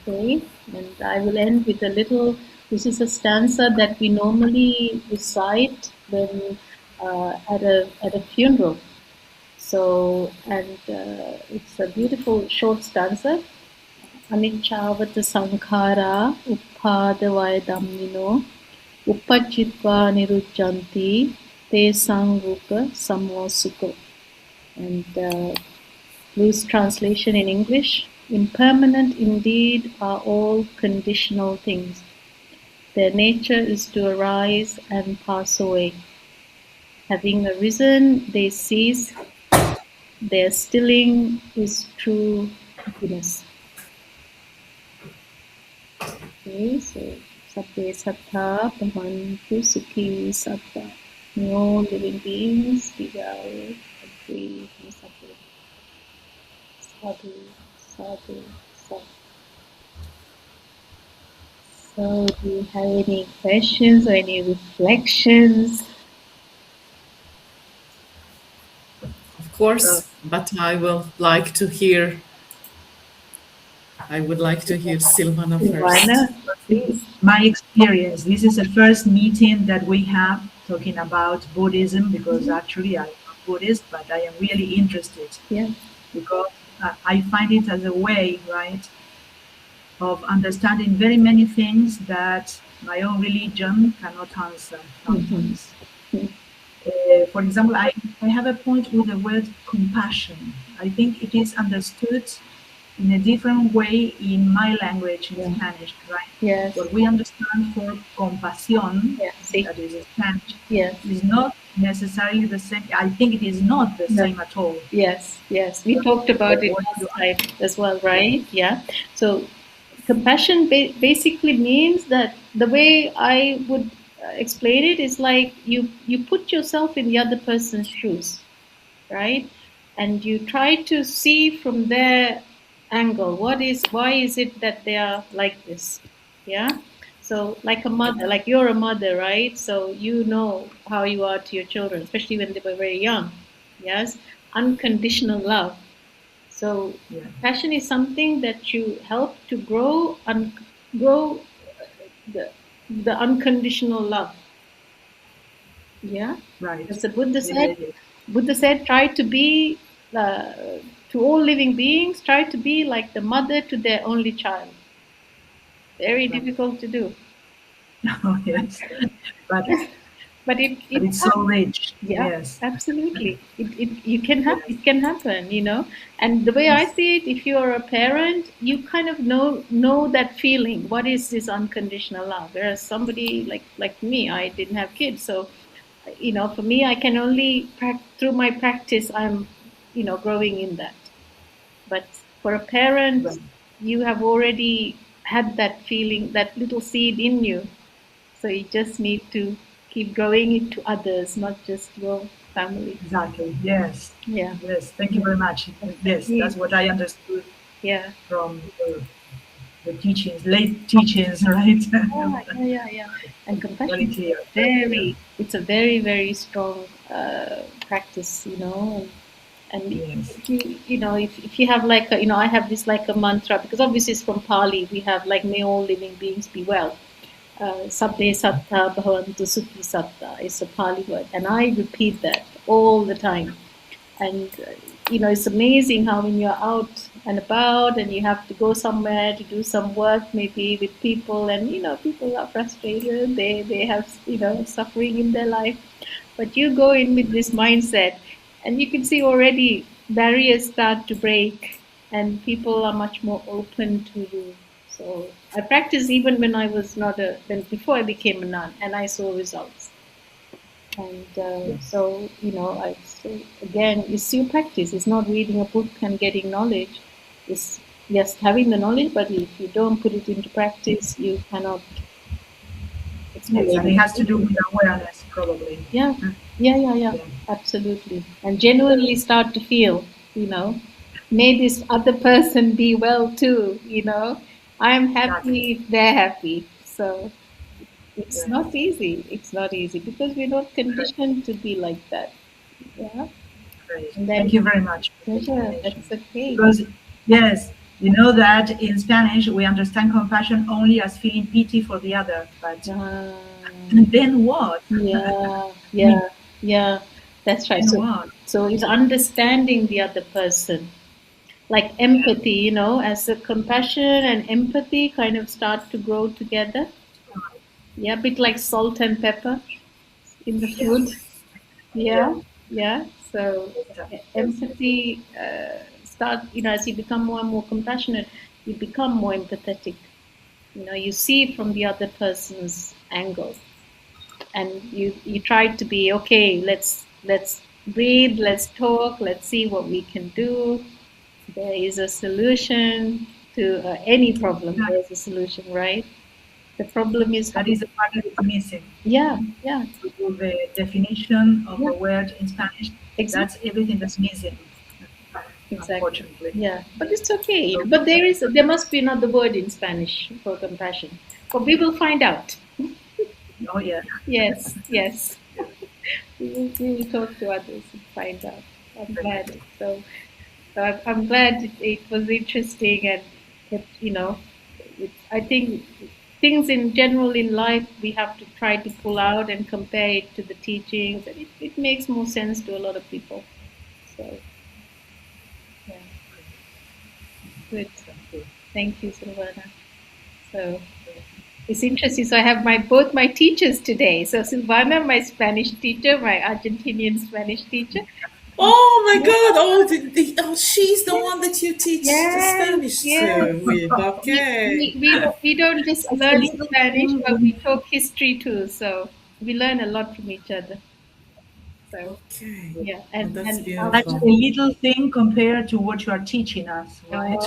S2: Okay, and I will end with a little. This is a stanza that we normally recite when at a funeral. So, and it's a beautiful short stanza. Anichavata sankhara uppadavaya dhammino uppajjitva nirujjanti te sangupa samosukho. And loose translation in English. Impermanent indeed are all conditional things. Their nature is to arise and pass away. Having arisen, they cease. Their stilling is true happiness. Okay, so Sabbe sattva bhavantu sukhi sattva. May all living beings be well, free from suffering. Sadhu, sadhu, sadhu. So, do you have any questions or any reflections?
S1: Of course, but I would like to hear. I would like to hear Silvana first.
S2: Silvana, please.
S3: My experience, this is the first meeting that we have talking about Buddhism because actually I'm not Buddhist, but I am really interested
S2: Yeah.
S3: because I find it as a way, right, of understanding very many things that my own religion cannot answer sometimes.
S2: Mhm.
S3: For example, I have a point with the word compassion. I think it is understood in a different way in my language, in
S2: Yeah.
S3: Spanish, right?
S2: Yes.
S3: What we understand for compasión,
S2: Yeah. See.
S3: that is Spanish,
S2: Yes.
S3: is not necessarily the same. I think it is not the
S2: No.
S3: same at all.
S2: Yes. Yes. We talked about it
S3: What
S2: last
S3: you
S2: time as well, right? Yeah. So compassion basically means that the way I would explain it is like you put yourself in the other person's shoes, right? And you try to see from their angle why is it that they are like this, yeah. So like a mother, like you're a mother, right? So you know how you are to your children, especially when they were very young. Yes, unconditional love. So
S3: yeah,
S2: passion is something that you help to grow and grow the the unconditional love. Yeah,
S3: right.
S2: as the Buddha
S3: Yeah, yeah,
S2: said.
S3: yeah.
S2: Buddha said, try to be uh, to all living beings. Try to be like the mother to their only child. Very
S3: Right.
S2: difficult to do.
S3: Oh, yes. But
S2: But
S3: but
S2: it
S3: it's so rich.
S2: yeah,
S3: Yes.
S2: absolutely. You can
S3: Yes.
S2: it can happen, you know. And the way I
S3: Yes.
S2: see it, if you're a parent, you kind of know that feeling. What is this unconditional love? Whereas somebody like me, I didn't have kids, so you know, for me, I can only through my practice, I'm growing in that. But for a parent,
S3: Right.
S2: you have already had that feeling, that little seed in you. So you just need to keep growing it to others, not just your family.
S3: Exactly. Yes.
S2: Yeah.
S3: Yes. Thank you
S2: Yeah.
S3: very much. Yes,
S2: Exactly.
S3: that's what I understood
S2: Yeah.
S3: from the teachings, late teachings, right?
S2: Yeah. And
S3: Very
S2: compassion is
S3: clear. Very clear.
S2: it's a very, very strong practice, you know. And
S3: Yes.
S2: if if you have like I have this like a mantra, because obviously it's from Pali. We have like, may all living beings be well. Sabbe satta bhavantu sukhi satta is a Pali word, and I repeat that all the time. And it's amazing how when you're out and about and you have to go somewhere to do some work, maybe with people, and people are frustrated. They have suffering in their life, but you go in with this mindset, and you can see already barriers start to break, and people are much more open to you. So I practiced even when I was not when before I became a nun, and I saw results. And
S3: Yes.
S2: so, I say again, it's your practice. It's not reading a book and getting knowledge. It's just having the knowledge, but if you don't put it into practice, you cannot
S3: Yes. And
S2: experience
S3: it has to
S2: it.
S3: do with awareness, probably.
S2: Yeah,
S3: Huh?
S2: yeah,
S3: Yeah.
S2: absolutely. And genuinely start to feel, may this other person be well too, I'm
S3: Exactly.
S2: happy if they're happy. So it's
S3: Yes.
S2: not easy. It's not easy because we're not
S3: Great.
S2: conditioned to be like that. Yeah.
S3: Great.
S2: And then
S3: Thank you very much for the
S2: pleasure.
S3: explanation.
S2: That's okay.
S3: Because, yes, you know that in Spanish we understand compassion only as feeling pity for the other. But
S2: Um,
S3: and then what?
S2: yeah,
S3: I mean,
S2: yeah, yeah. That's right.
S3: then
S2: So,
S3: what?
S2: so it's understanding the other person, like
S3: Yeah.
S2: empathy. As the compassion and empathy kind of start to grow together.
S3: Right.
S2: Yeah, a bit like salt and pepper in the
S3: Yeah.
S2: food.
S3: Yeah.
S2: Yeah, yeah. So
S3: Yes. Yes.
S2: empathy start. As you become more and more compassionate, you become more empathetic. You see from the other person's angle, and you try to be okay. Let's breathe. Let's talk. Let's see what we can do. There is a solution to any problem.
S3: Exactly.
S2: There's a solution, right? The problem is how,
S3: That is the part that is missing.
S2: yeah, yeah,
S3: So the definition of
S2: yeah,
S3: a word in Spanish,
S2: exactly.
S3: that's everything that's missing,
S2: Exactly.
S3: unfortunately.
S2: Yeah, but it's okay.
S3: So,
S2: But there must be another word in Spanish for compassion. But we will find out.
S3: oh yeah.
S2: Yes, yes. We will talk to others and find out. I'm glad. I'm glad it was interesting, and I think things in general in life we have to try to pull out and compare it to the teachings, and it makes more sense to a lot of people. So yeah, good.
S3: Thank you.
S2: Thank you, Silvana. So it's interesting. So I have both my teachers today. So Silvana, my Spanish teacher, my Argentinian Spanish teacher.
S1: Oh my
S2: Yeah,
S1: God! Oh, she's the one that you teach the
S2: yes,
S1: Spanish
S2: yes.
S1: to with.
S2: We,
S1: Okay.
S2: we, we, don't, we don't just
S3: It's a
S2: learn
S3: little
S2: Spanish,
S3: thing
S2: but we talk history too. So we learn a lot from each other. So
S1: Okay.
S2: yeah,
S1: Oh, that's
S3: such
S1: beautiful.
S3: a little thing compared to what you are teaching us, right?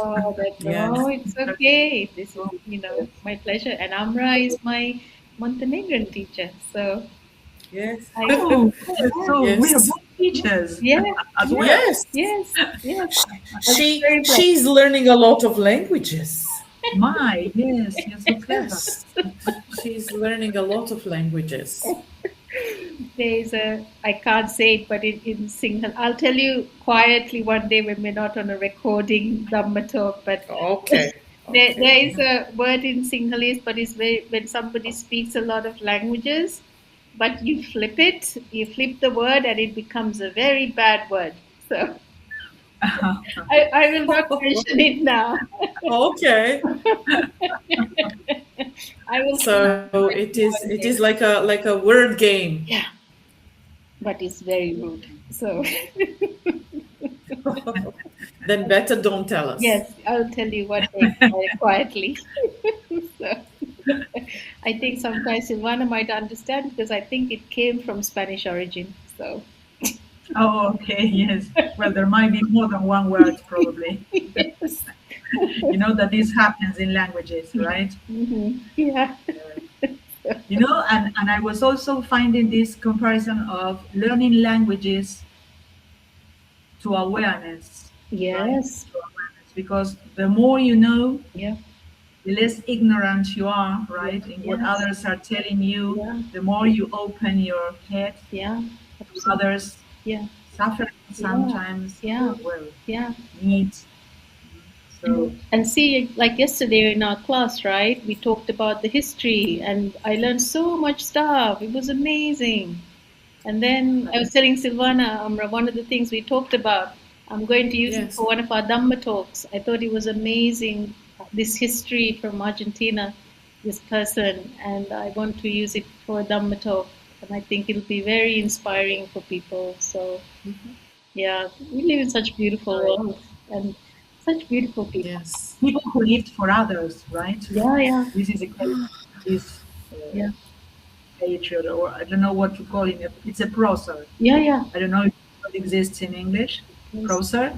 S1: Yes.
S2: it's okay. This is my pleasure. And Amra is my Montenegrin teacher. So
S1: Yes.
S2: I
S3: Oh, yes.
S2: yeah,
S3: So we are
S1: Yes.
S3: both teachers
S2: yeah,
S3: as
S2: yeah,
S3: well.
S1: Yes.
S2: yes, yes. I'm
S1: She
S2: very blessed.
S1: she's learning a lot of languages.
S3: My, yes, you're so clever.
S1: Yes. She's learning a lot of languages.
S2: There's I can't say it, but in Sinhala, I'll tell you quietly one day when we're not on a recording Dhamma talk. But
S1: Okay.
S2: there
S1: Okay.
S2: is a word in Sinhalese, but it's very, when somebody speaks a lot of languages, but you flip the word, and it becomes a very bad word. So I will not mention it now.
S1: Okay.
S2: I will come up
S1: So
S2: with
S1: it
S2: it
S1: is
S2: one
S1: it is
S2: day.
S1: like a word game.
S2: Yeah, but it's very rude. So
S1: Then better don't tell us.
S2: yes, I'll tell you one day quietly. So I think sometimes Silvana might understand because I think it came from Spanish origin. So
S3: Oh, okay, yes. Well, there might be more than one word, probably.
S2: yes.
S3: You know that this happens in languages, right?
S2: Yeah.
S3: You know, and I was also finding this comparison of learning languages to awareness, right?
S2: Yes.
S3: To awareness, because the more you know,
S2: Yeah.
S3: the less ignorant you are,
S2: Yeah.
S3: right, in what
S2: Yes.
S3: others are telling you,
S2: Yeah.
S3: the more you open your head
S2: Yeah.
S3: to
S2: Absolutely.
S3: others
S2: Yeah.
S3: suffering
S2: Yeah.
S3: sometimes,
S2: Yeah.
S3: or, well,
S2: Yeah.
S3: needs. So,
S2: And see, like yesterday in our class, right? We talked about the history, and I learned so much stuff. It was amazing. And then I was telling Silvana, Amra, one of the things we talked about, I'm going to use it
S1: Yes.
S2: for one of our Dhamma talks. I thought it was amazing, this history from Argentina, this person, and I want to use it for a Dhamma talk. And I think it'll be very inspiring for people. So, yeah, we live in such beautiful
S3: right.
S2: world and such beautiful people.
S1: Yes.
S3: People who lived for others, right?
S2: Yeah, yeah,
S3: This is a case, this
S2: yeah,
S3: patriot, or I don't know what to call him. It's a proser.
S2: yeah, yeah.
S3: I don't know if it exists in English.
S2: Yes.
S3: Proser.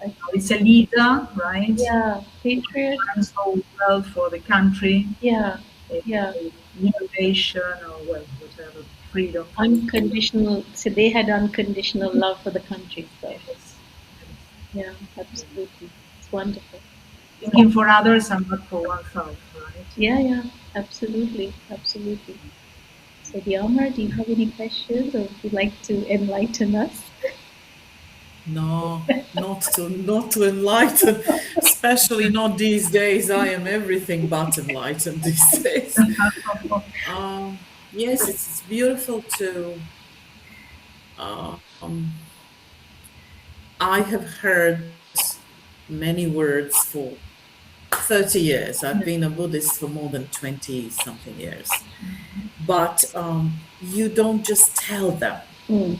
S2: I,
S3: It's a leader, right?
S2: yeah, patriot.
S3: Done so well for the country,
S2: Yeah,
S3: uh,
S2: yeah.
S3: innovation, or well, whatever, freedom for the freedom.
S2: Unconditional. So they had unconditional love for the country. So
S3: Yes.
S2: yeah, absolutely, it's wonderful.
S3: Thinking for others and not for oneself, right?
S2: Yeah, yeah, absolutely, absolutely. So, Diamar, do you have any questions, or would you like to enlighten us?
S1: No, not to enlighten, especially not these days. I am everything but enlightened these days. Yes, it's beautiful to. Um, I have heard many words for 30 years. I've been a Buddhist for more than 20 something years. But you don't just tell them,
S2: Mm.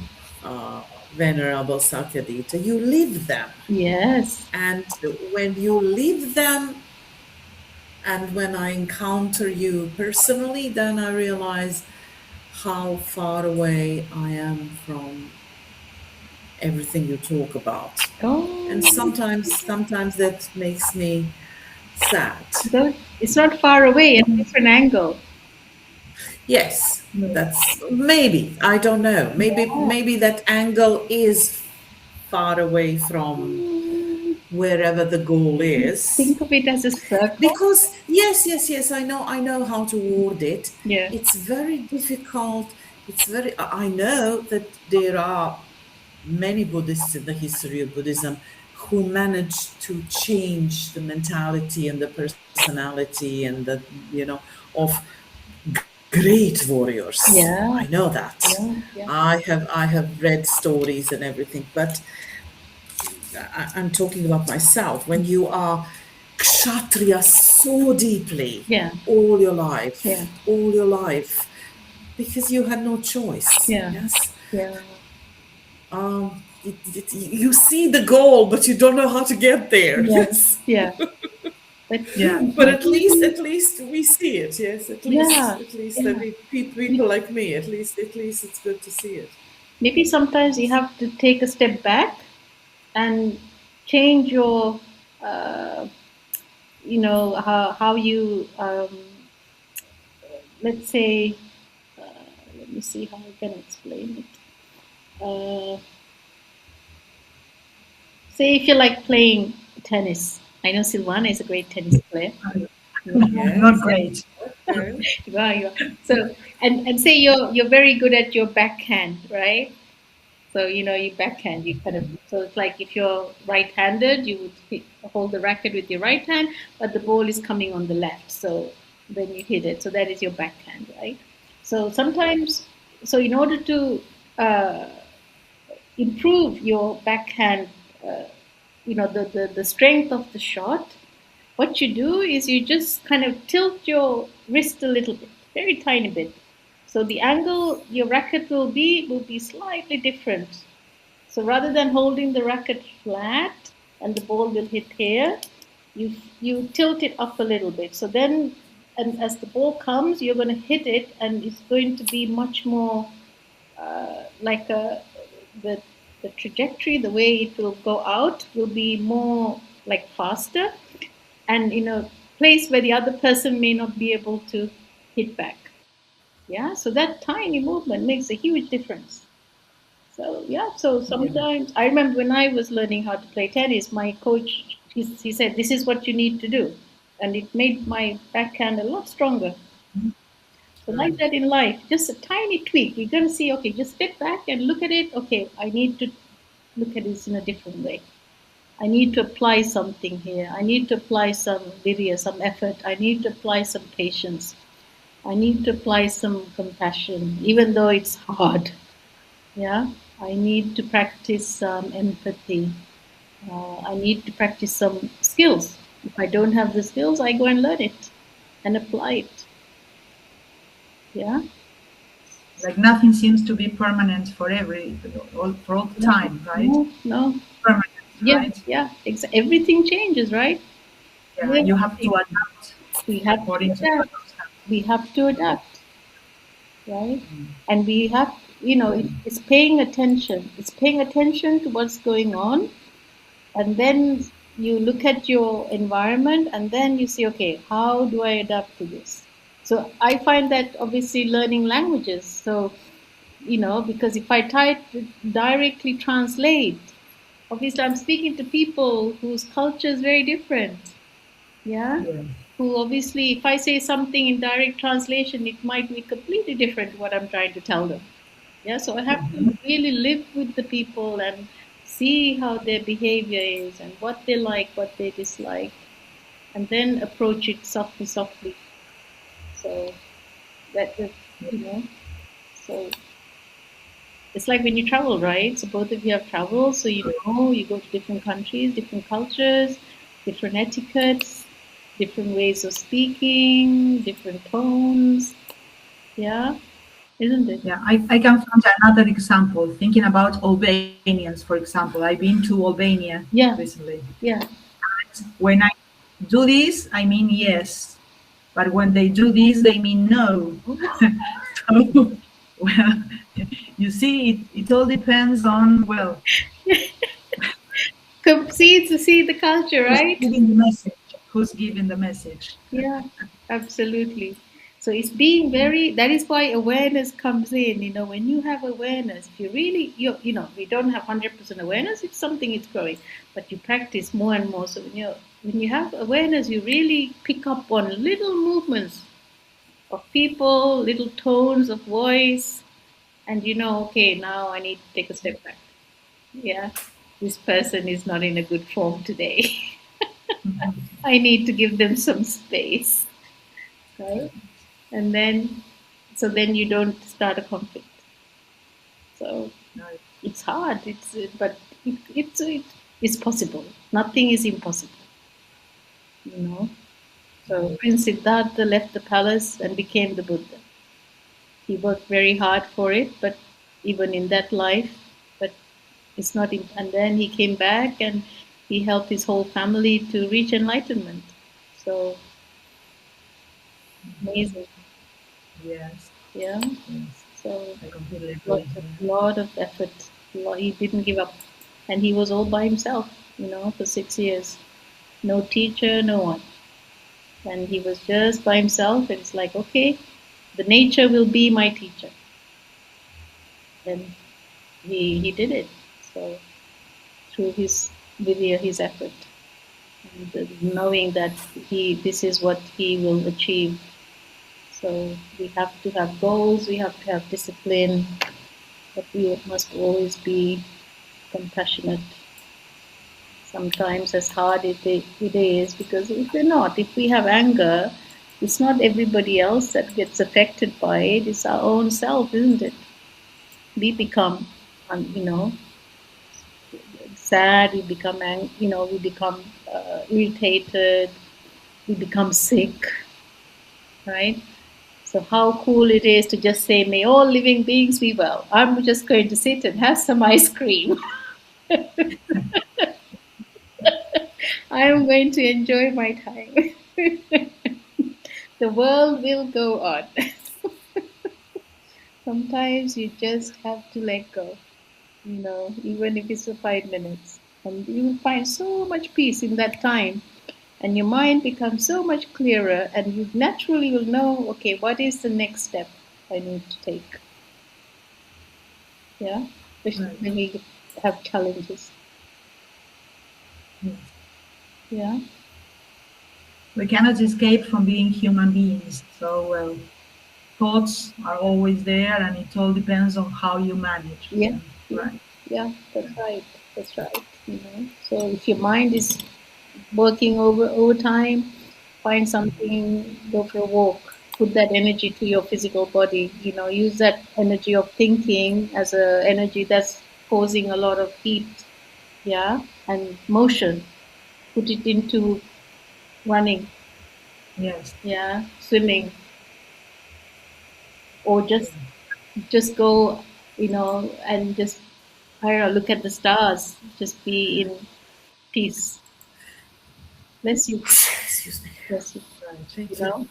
S1: Venerable Sakyadita, you live them.
S2: Yes.
S1: And when you live them, and when I encounter you personally, then I realize how far away I am from everything you talk about. And
S2: Oh,
S1: sometimes that makes me sad.
S2: So it's not far away, at a different angle.
S1: Yes,
S2: Yeah.
S1: that's maybe. I don't know. Maybe that angle is far away from
S2: Mm,
S1: wherever the goal is.
S2: think of it as a circle.
S1: Because yes, I know how to word it.
S2: Yeah.
S1: It's very difficult. I know that there are many Buddhists in the history of Buddhism who managed to change the mentality and the personality and the, of great warriors.
S2: Yeah.
S1: I know that.
S2: Yeah. Yeah.
S1: I have read stories and everything, but I'm talking about myself. When you are kshatriya so deeply
S2: Yeah. Yeah.
S1: all your life, because you had no choice.
S2: Yeah.
S1: Yes.
S2: Yeah.
S1: You see the goal, but you don't know how to get there.
S2: Yeah.
S1: Yes.
S2: Yeah. But
S3: Yeah.
S1: But at least we see it. Yes. At least,
S2: yeah.
S1: at least
S2: Yeah.
S1: people like me. At least it's good to see it.
S2: Maybe sometimes you have to take a step back and change your, uh, how you, let's say, let me see how I can explain it. Say if you like playing tennis. I know Silvana is a great tennis player.
S3: Not
S1: Yes.
S3: great.
S1: Okay.
S2: You are, you are. So, and say you're very good at your backhand, right? So you backhand. You kind of so it's like if you're right-handed, you would hold the racket with your right hand, but the ball is coming on the left. So then you hit it. So that is your backhand, right? So sometimes, so in order to uh, improve your backhand, uh, the strength of the shot, what you do is you just kind of tilt your wrist a little bit, very tiny bit. So the angle your racket will be slightly different. So rather than holding the racket flat and the ball will hit here, you tilt it up a little bit. So then, and as the ball comes, you're going to hit it, and it's going to be much more like the the trajectory, the way it will go out, will be more like faster, and in a place where the other person may not be able to hit back. Yeah, so that tiny movement makes a huge difference. So yeah, so sometimes I remember when I was learning how to play tennis, my coach he said this is what you need to do, and it made my backhand a lot stronger. So like that in life, just a tiny tweak. You're gonna see, okay, just step back and look at it. Okay, I need to look at this in a different way. I need to apply something here. I need to apply some virya, some effort. I need to apply some patience. I need to apply some compassion, even though it's hard. Yeah, I need to practice some empathy. I need to practice some skills. If I don't have the skills, I go and learn it and apply it. Yeah.
S3: Like nothing seems to be permanent for all the time, right?
S2: No, no.
S3: Permanent,
S2: Yeah,
S3: right?
S2: yeah. Everything changes, right?
S3: Yeah, you have to
S2: Everything.
S3: adapt
S2: We have to
S3: according to
S2: adapt.
S3: circumstances.
S2: We have to adapt, right? And we have, it's paying attention. It's paying attention to what's going on, and then you look at your environment, and then you see, okay, how do I adapt to this? So I find that obviously learning languages. So because if I try to directly translate, obviously I'm speaking to people whose culture is very different. Yeah.
S3: Yeah.
S2: Who obviously, if I say something in direct translation, it might be completely different to what I'm trying to tell them. Yeah. So I have to really live with the people and see how their behavior is and what they like, what they dislike, and then approach it softly, softly. So that, you know, so it's like when you travel, right? So both of you have traveled, so you go to different countries, different cultures, different etiquettes, different ways of speaking, different tones. Yeah, isn't it?
S3: Yeah, I can find another example. Thinking about Albanians, for example, I've been to Albania
S2: Yeah,
S3: recently.
S2: yeah,
S3: When I do this, I mean yes, but when they do this, they mean no. So, well, you see, it all depends on,
S2: See to see the culture,
S3: who's
S2: right?
S3: giving the message, who's giving the message.
S2: Yeah, absolutely. So it's being very, that is why awareness comes in. When you have awareness, if you really, we don't have 100% awareness, it's something it's growing, but you practice more and more. So when you have awareness, you really pick up on little movements of people, little tones of voice, and okay, now I need to take a step back. Yeah, this person is not in a good form today. I need to give them some space, right? And then you don't start a conflict. So
S3: Right.
S2: it's hard. But it's possible. Nothing is impossible. You know. So Prince Siddhartha left the palace and became the Buddha. He worked very hard for it, but even in that life, but it's not. And then he came back and he helped his whole family to reach enlightenment. So amazing,
S3: Yes,
S2: yeah.
S3: yes,
S2: So
S3: I completely
S2: lot
S3: agree.
S2: of, lot of effort. He didn't give up, and he was all by himself. For 6 years, no teacher, no one, and he was just by himself. And it's like, okay, the nature will be my teacher, and he did it. So through his video, his effort, and knowing that this is what he will achieve. So we have to have goals. We have to have discipline, but we must always be compassionate. Sometimes as hard it is, because if we have anger, it's not everybody else that gets affected by it, it's our own self, isn't it? We become, sad, we become, we become irritated, we become sick, right? So how cool it is to just say, may all living beings be well. I'm just going to sit and have some ice cream. I am going to enjoy my time. The world will go on. Sometimes you just have to let go, even if it's for 5 minutes. And you will find so much peace in that time. And your mind becomes so much clearer, and you naturally will know, okay, what is the next step I need to take? Yeah? Especially
S3: Right.
S2: when we have challenges.
S3: Yes.
S2: Yeah?
S3: We cannot escape from being human beings. So, thoughts are always there, and it all depends on how you manage
S2: Yeah,
S3: them.
S2: yeah,
S3: Right.
S2: yeah, that's right. That's right. So if your mind is working overtime, find something, go for a walk, put that energy to your physical body. Use that energy of thinking as a energy that's causing a lot of heat, yeah, and motion. Put it into running,
S3: Yes.
S2: yeah, swimming, or
S3: Yeah.
S2: just go, and just, I don't know, look at the stars. Just be in peace. Bless you.
S1: Excuse me.
S2: Bless you.
S3: Right.
S2: You
S1: Thank you.
S2: know,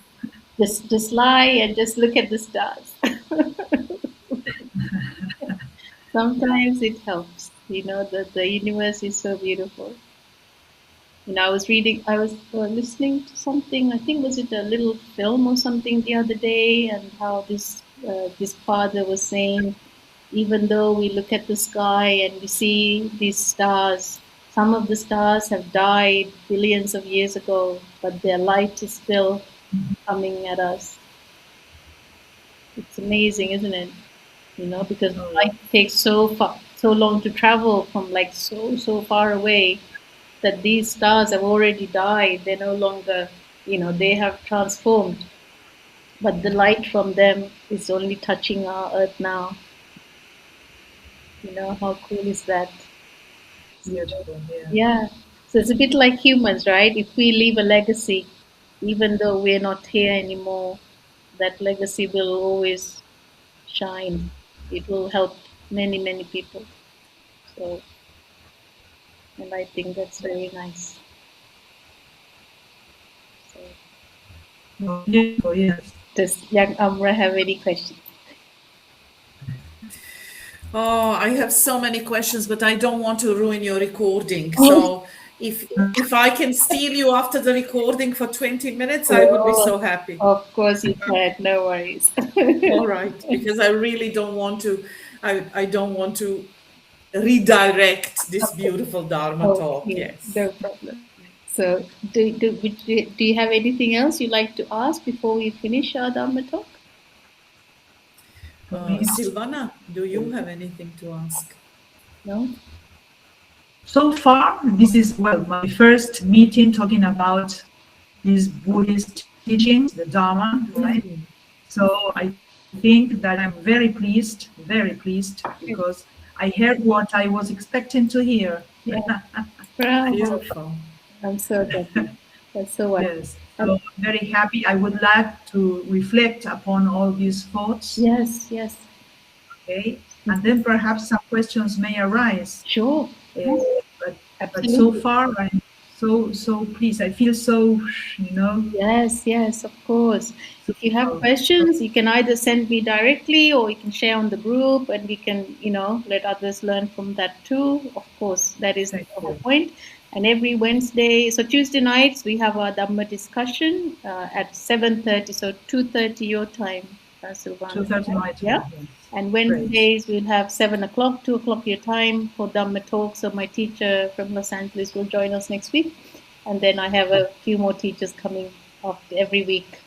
S2: just lie and just look at the stars. Sometimes it helps. The universe is so beautiful. I was listening to something. I think was it a little film or something the other day, and how this father was saying, even though we look at the sky and we see these stars, some of the stars have died billions of years ago, but their light is still coming at us. It's amazing, isn't it? Because
S3: Oh, yeah.
S2: light takes so long to travel from like so far away, that these stars have already died. They're no longer, they have transformed, but the light from them is only touching our earth now. How cool is that?
S3: Beautiful. Yeah.
S2: Yeah. So it's a bit like humans, right? If we leave a legacy, even though we're not here anymore, that legacy will always shine. It will help many, many people. So, and I think that's very nice. So,
S3: Oh, beautiful. Yes.
S2: does young Amra have any questions?
S1: Oh, I have so many questions, but I don't want to ruin your recording.
S2: Oh,
S1: So If I can steal you after the recording for 20 minutes, I would be so happy.
S2: Of course you can, no worries.
S1: All right, because I really don't want to, I don't want to redirect this beautiful Dharma talk.
S2: Okay,
S1: Yes.
S2: no problem. So, do you have anything else you'd like to ask before we finish our Dharma talk?
S1: Silvana, do you have anything to ask?
S2: No?
S3: So far, this is, well, my first meeting talking about these Buddhist teachings, the Dharma, right? So I think that I'm very pleased, because I heard what I was expecting to hear.
S2: Yeah. Bravo.
S1: Beautiful.
S2: I'm so happy. That's so wonderful.
S3: Yes, so I'm very happy. I would like to reflect upon all these thoughts.
S2: Yes, yes.
S3: Okay, and then perhaps some questions may arise.
S2: Sure.
S3: But so far, I'm so pleased. I feel so, you know.
S2: Yes, of course. If you have questions, you can either send me directly or you can share on the group and we can, let others learn from that too. Of course, that is the whole point. And every Wednesday, so Tuesday nights, we have our Dhamma discussion at 7:30, so 2:30 your time, Silvana.
S3: 2:30 my time.
S2: Yeah. And Wednesdays, we'll have 7 o'clock, 2 o'clock your time for Dhamma talk. So my teacher from Los Angeles will join us next week. And then I have a few more teachers coming up every week